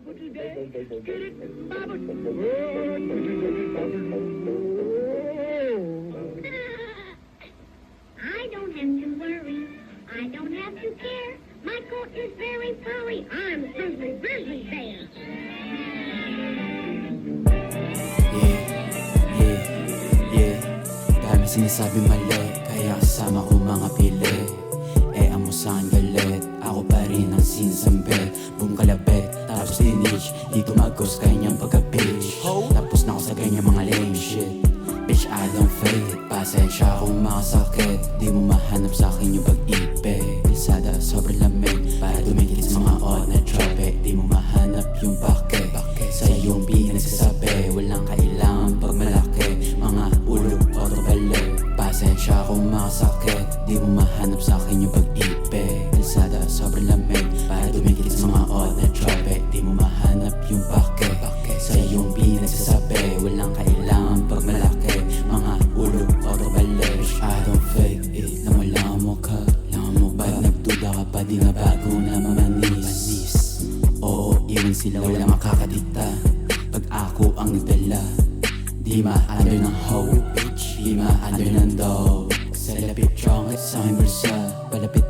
I don't have to worry. I don't have to care. My coat is very furry. I'm Grizzly Bear. Dami sinasabi mali, kaya kasama ko mga pili. Ang musahan galit, ako pa rin ang sinasambit. Boom kalabit, tapos linig, di tumagos kanyang pagka-bitch. Tapos na ako sa ganyang mga lame shit. Bitch, I don't fake it. Pasensya kung makasakit. Di mo mahanap sa akin yung pag-ibig. Pilsada, sobrang lamig, para dumikit sa mga odd na trope. Di mo mahanap yung bakit. Sa iyong pinagsasabi, walang kailangan pag malaki. Mga ulo, autobalik. Pasensya kung makasakit. Di mo mahanap sa akin yung pag-ibig. Pilsada, sobrang lamig, para dumikit sa mga odd na trope. Di mo mahanap yung bakit. Sa iyong pinagsasabi, walang kailangan pag malaki. Mga ulo, autobalik. I don't fake it, lang wala ang mukha. Ba't nagduda ka pa, di na bago na mamanis. Oo, iwan sila, wala makakadikta. Pag ako ang nagdala, di ma-under ng hoe, bitch. Di ma-under ng dog. Sa lapit, strong at sa aking bulsa. Palapit